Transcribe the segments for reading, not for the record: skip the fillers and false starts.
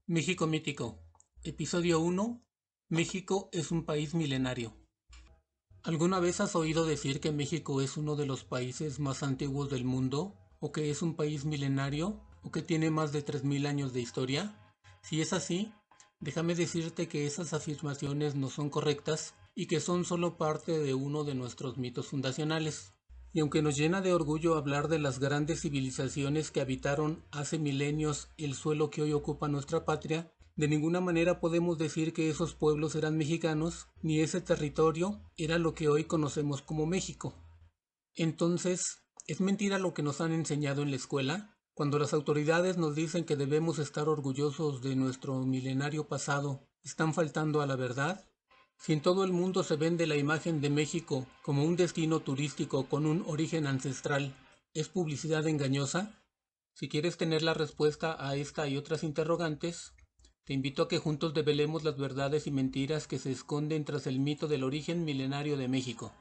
México mítico. Episodio 1. México es un país milenario. ¿Alguna vez has oído decir que México es uno de los países más antiguos del mundo? ¿O que es un país milenario? ¿O que tiene más de 3000 años de historia? Si es así, déjame decirte que esas afirmaciones no son correctas y que son solo parte de uno de nuestros mitos fundacionales. Y aunque nos llena de orgullo hablar de las grandes civilizaciones que habitaron hace milenios el suelo que hoy ocupa nuestra patria, de ninguna manera podemos decir que esos pueblos eran mexicanos, ni ese territorio era lo que hoy conocemos como México. Entonces, ¿es mentira lo que nos han enseñado en la escuela? Cuando las autoridades nos dicen que debemos estar orgullosos de nuestro milenario pasado, ¿están faltando a la verdad? Si en todo el mundo se vende la imagen de México como un destino turístico con un origen ancestral, ¿es publicidad engañosa? Si quieres tener la respuesta a esta y otras interrogantes, te invito a que juntos develemos las verdades y mentiras que se esconden tras el mito del origen milenario de México.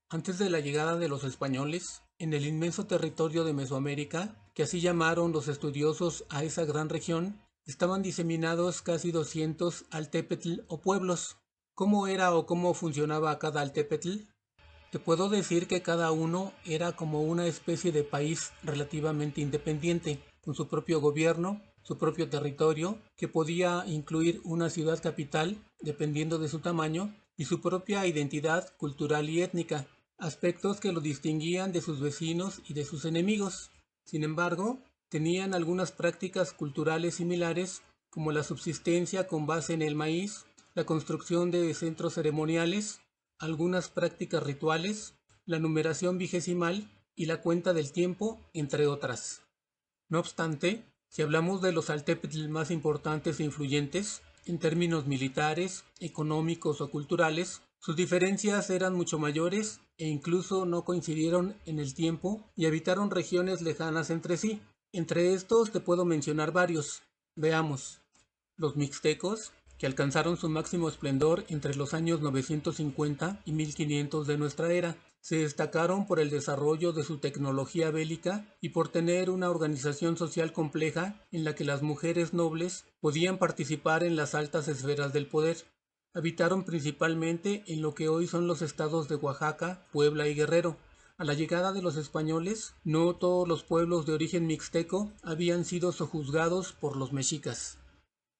Antes de la llegada de los españoles, en el inmenso territorio de Mesoamérica, que así llamaron los estudiosos a esa gran región, estaban diseminados casi 200 altépetl o pueblos. ¿Cómo era o cómo funcionaba cada altépetl? Te puedo decir que cada uno era como una especie de país relativamente independiente, con su propio gobierno, su propio territorio, que podía incluir una ciudad capital, dependiendo de su tamaño, y su propia identidad cultural y étnica, aspectos que lo distinguían de sus vecinos y de sus enemigos. Sin embargo, tenían algunas prácticas culturales similares, como la subsistencia con base en el maíz, la construcción de centros ceremoniales, algunas prácticas rituales, la numeración vigesimal y la cuenta del tiempo, entre otras. No obstante, si hablamos de los altépetl más importantes e influyentes, en términos militares, económicos o culturales, sus diferencias eran mucho mayores e incluso no coincidieron en el tiempo y habitaron regiones lejanas entre sí. Entre estos te puedo mencionar varios. Veamos. Los mixtecos, que alcanzaron su máximo esplendor entre los años 950 y 1500 de nuestra era, se destacaron por el desarrollo de su tecnología bélica y por tener una organización social compleja en la que las mujeres nobles podían participar en las altas esferas del poder. Habitaron principalmente en lo que hoy son los estados de Oaxaca, Puebla y Guerrero. A la llegada de los españoles, no todos los pueblos de origen mixteco habían sido sojuzgados por los mexicas.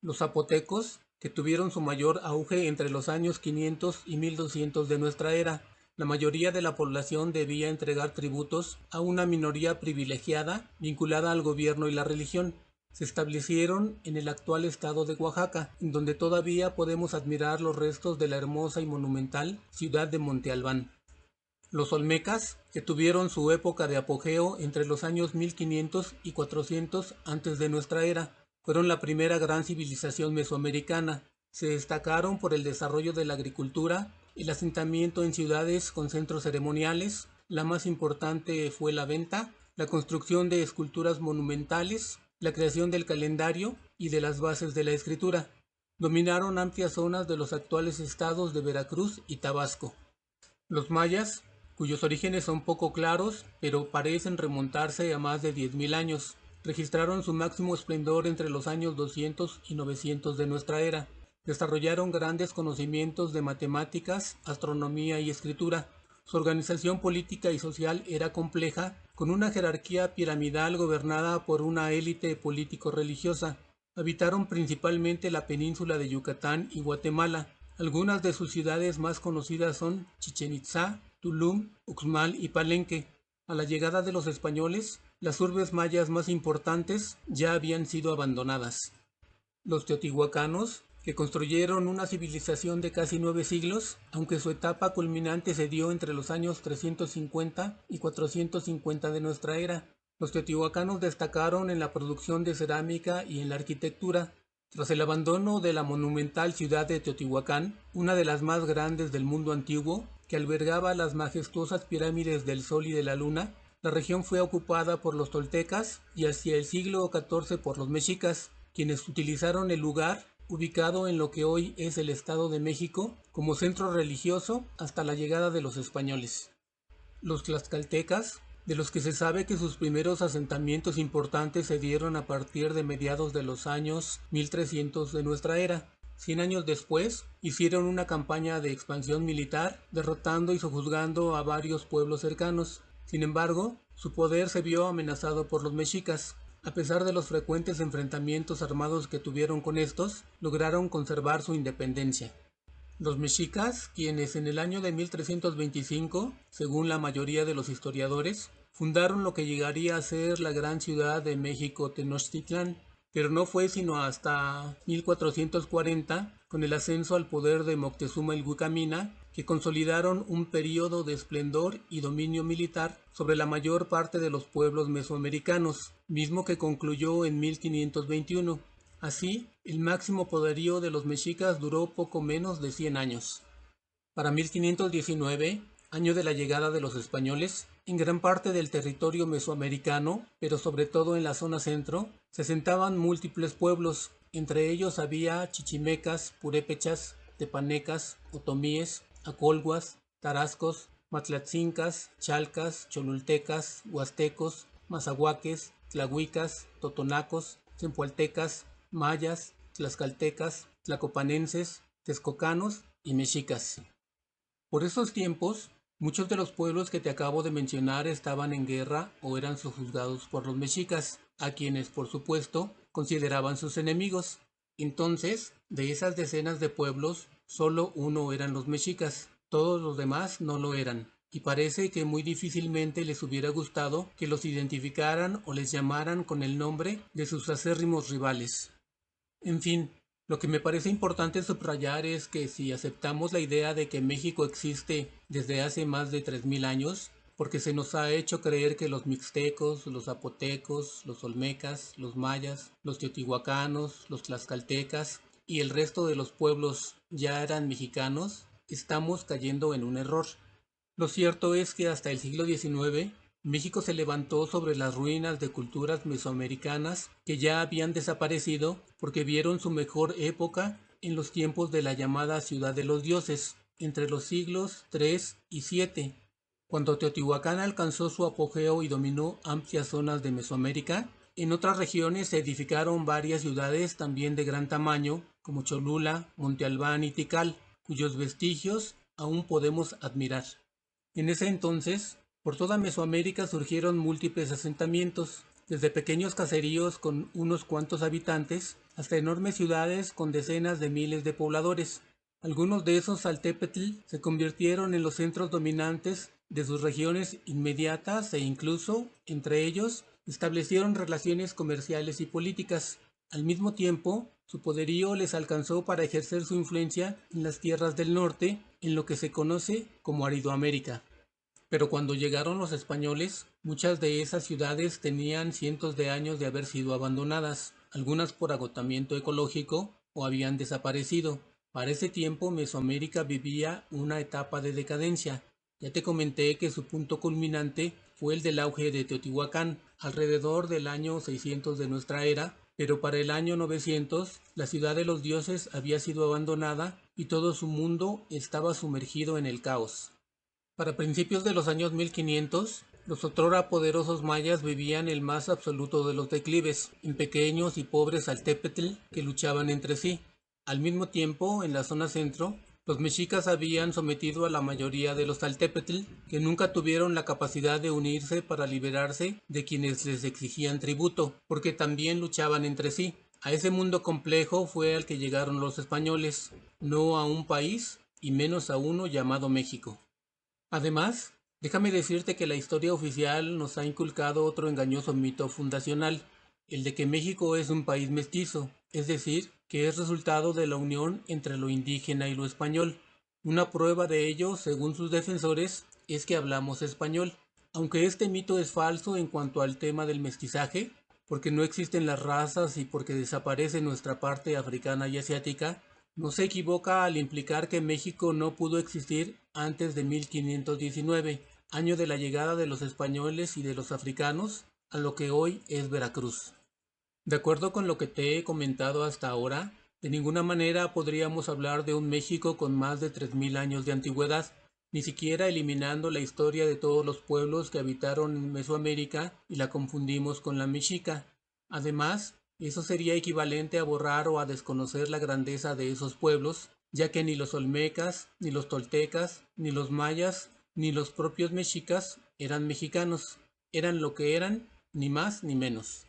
Los zapotecos, que tuvieron su mayor auge entre los años 500 y 1200 de nuestra era, la mayoría de la población debía entregar tributos a una minoría privilegiada vinculada al gobierno y la religión. Se establecieron en el actual estado de Oaxaca, en donde todavía podemos admirar los restos de la hermosa y monumental ciudad de Monte Albán. Los olmecas, que tuvieron su época de apogeo entre los años 1500 y 400 antes de nuestra era, fueron la primera gran civilización mesoamericana. Se destacaron por el desarrollo de la agricultura, el asentamiento en ciudades con centros ceremoniales, la más importante fue la venta, la construcción de esculturas monumentales, la creación del calendario y de las bases de la escritura. Dominaron amplias zonas de los actuales estados de Veracruz y Tabasco. Los mayas, cuyos orígenes son poco claros, pero parecen remontarse a más de 10.000 años, registraron su máximo esplendor entre los años 200 y 900 de nuestra era. Desarrollaron grandes conocimientos de matemáticas, astronomía y escritura. Su organización política y social era compleja, con una jerarquía piramidal gobernada por una élite político-religiosa. Habitaron principalmente la península de Yucatán y Guatemala. Algunas de sus ciudades más conocidas son Chichén Itzá, Tulum, Uxmal y Palenque. A la llegada de los españoles, las urbes mayas más importantes ya habían sido abandonadas. Los teotihuacanos, que construyeron una civilización de casi 9 siglos, aunque su etapa culminante se dio entre los años 350 y 450 de nuestra era. Los teotihuacanos destacaron en la producción de cerámica y en la arquitectura. Tras el abandono de la monumental ciudad de Teotihuacán, una de las más grandes del mundo antiguo, que albergaba las majestuosas pirámides del Sol y de la Luna, la región fue ocupada por los toltecas y hacia el siglo XIV por los mexicas, quienes utilizaron el lugar, ubicado en lo que hoy es el Estado de México, como centro religioso hasta la llegada de los españoles. Los tlaxcaltecas de los que se sabe que sus primeros asentamientos importantes se dieron a partir de mediados de los años 1300 de nuestra era. 100 años después, hicieron una campaña de expansión militar, derrotando y sojuzgando a varios pueblos cercanos. Sin embargo, su poder se vio amenazado por los mexicas. A pesar de los frecuentes enfrentamientos armados que tuvieron con estos, lograron conservar su independencia. Los mexicas, quienes en el año de 1325, según la mayoría de los historiadores, fundaron lo que llegaría a ser la gran ciudad de México Tenochtitlán, pero no fue sino hasta 1440, con el ascenso al poder de Moctezuma el Huicamina, que consolidaron un período de esplendor y dominio militar sobre la mayor parte de los pueblos mesoamericanos, mismo que concluyó en 1521. Así, el máximo poderío de los mexicas duró poco menos de 100 años. Para 1519, año de la llegada de los españoles, en gran parte del territorio mesoamericano, pero sobre todo en la zona centro, se asentaban múltiples pueblos. Entre ellos había chichimecas, purépechas, tepanecas, otomíes, acolhuas, tarascos, matlatzincas, chalcas, cholultecas, huastecos, mazahuaques, tlahuicas, totonacos, zempoaltecas, mayas, tlaxcaltecas, tlacopanenses, texcocanos y mexicas. Por esos tiempos, muchos de los pueblos que te acabo de mencionar estaban en guerra o eran sojuzgados por los mexicas, a quienes, por supuesto, consideraban sus enemigos. Entonces, de esas decenas de pueblos, solo uno eran los mexicas, todos los demás no lo eran, y parece que muy difícilmente les hubiera gustado que los identificaran o les llamaran con el nombre de sus acérrimos rivales. En fin, lo que me parece importante subrayar es que si aceptamos la idea de que México existe desde hace más de 3000 años, porque se nos ha hecho creer que los mixtecos, los zapotecos, los olmecas, los mayas, los teotihuacanos, los tlaxcaltecas y el resto de los pueblos ya eran mexicanos, estamos cayendo en un error. Lo cierto es que hasta el siglo XIX, México se levantó sobre las ruinas de culturas mesoamericanas que ya habían desaparecido porque vieron su mejor época en los tiempos de la llamada Ciudad de los Dioses, entre los siglos III y VII, cuando Teotihuacán alcanzó su apogeo y dominó amplias zonas de Mesoamérica. En otras regiones se edificaron varias ciudades también de gran tamaño, como Cholula, Monte Albán y Tikal, cuyos vestigios aún podemos admirar. En ese entonces, por toda Mesoamérica surgieron múltiples asentamientos, desde pequeños caseríos con unos cuantos habitantes hasta enormes ciudades con decenas de miles de pobladores. Algunos de esos Xaltépetl se convirtieron en los centros dominantes de sus regiones inmediatas e incluso, entre ellos, establecieron relaciones comerciales y políticas. Al mismo tiempo, su poderío les alcanzó para ejercer su influencia en las tierras del norte, en lo que se conoce como Aridoamérica. Pero cuando llegaron los españoles, muchas de esas ciudades tenían cientos de años de haber sido abandonadas, algunas por agotamiento ecológico o habían desaparecido. Para ese tiempo Mesoamérica vivía una etapa de decadencia. Ya te comenté que su punto culminante fue el del auge de Teotihuacán, alrededor del año 600 de nuestra era, pero para el año 900 la ciudad de los dioses había sido abandonada y todo su mundo estaba sumergido en el caos. Para principios de los años 1500, los otrora poderosos mayas vivían el más absoluto de los declives, en pequeños y pobres Xaltépetl que luchaban entre sí. Al mismo tiempo, en la zona centro, los mexicas habían sometido a la mayoría de los Xaltépetl, que nunca tuvieron la capacidad de unirse para liberarse de quienes les exigían tributo, porque también luchaban entre sí. A ese mundo complejo fue al que llegaron los españoles, no a un país, y menos a uno llamado México. Además, déjame decirte que la historia oficial nos ha inculcado otro engañoso mito fundacional, el de que México es un país mestizo, es decir, que es resultado de la unión entre lo indígena y lo español. Una prueba de ello, según sus defensores, es que hablamos español. Aunque este mito es falso en cuanto al tema del mestizaje, porque no existen las razas y porque desaparece nuestra parte africana y asiática, no se equivoca al implicar que México no pudo existir antes de 1519, año de la llegada de los españoles y de los africanos a lo que hoy es Veracruz. De acuerdo con lo que te he comentado hasta ahora, de ninguna manera podríamos hablar de un México con más de 3000 años de antigüedad, ni siquiera eliminando la historia de todos los pueblos que habitaron en Mesoamérica y la confundimos con la mexica. Además, eso sería equivalente a borrar o a desconocer la grandeza de esos pueblos, ya que ni los olmecas, ni los toltecas, ni los mayas, ni los propios mexicas eran mexicanos, eran lo que eran, ni más ni menos.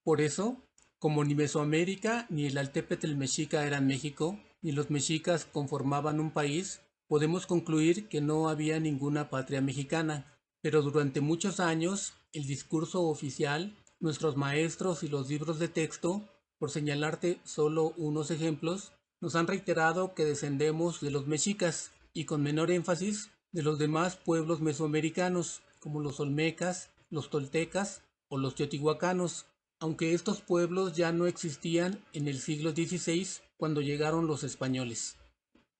Por eso, como ni Mesoamérica ni el Altépetl mexica eran México, ni los mexicas conformaban un país, podemos concluir que no había ninguna patria mexicana. Pero durante muchos años, el discurso oficial, nuestros maestros y los libros de texto, por señalarte solo unos ejemplos, nos han reiterado que descendemos de los mexicas y con menor énfasis de los demás pueblos mesoamericanos, como los olmecas, los toltecas o los teotihuacanos, aunque estos pueblos ya no existían en el siglo XVI cuando llegaron los españoles.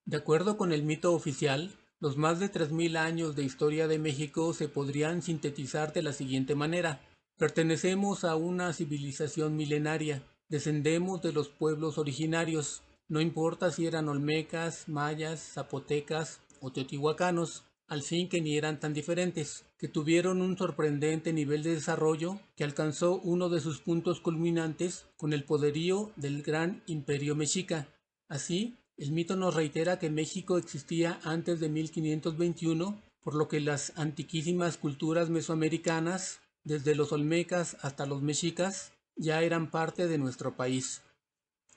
De acuerdo con el mito oficial, los más de 3000 años de historia de México se podrían sintetizar de la siguiente manera. Pertenecemos a una civilización milenaria, descendemos de los pueblos originarios, no importa si eran olmecas, mayas, zapotecas o teotihuacanos, al fin que ni eran tan diferentes, que tuvieron un sorprendente nivel de desarrollo que alcanzó uno de sus puntos culminantes con el poderío del gran imperio mexica. Así, el mito nos reitera que México existía antes de 1521, por lo que las antiquísimas culturas mesoamericanas, desde los olmecas hasta los mexicas, ya eran parte de nuestro país.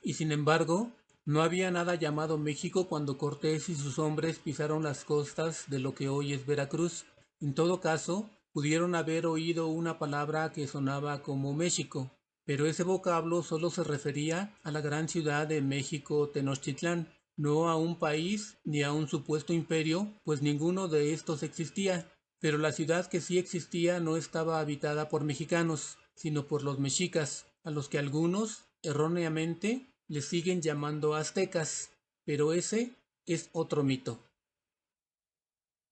Y sin embargo, no había nada llamado México cuando Cortés y sus hombres pisaron las costas de lo que hoy es Veracruz. En todo caso, pudieron haber oído una palabra que sonaba como México, pero ese vocablo solo se refería a la gran ciudad de México Tenochtitlán, no a un país ni a un supuesto imperio, pues ninguno de estos existía. Pero la ciudad que sí existía no estaba habitada por mexicanos, sino por los mexicas, a los que algunos, erróneamente, les siguen llamando aztecas, pero ese es otro mito.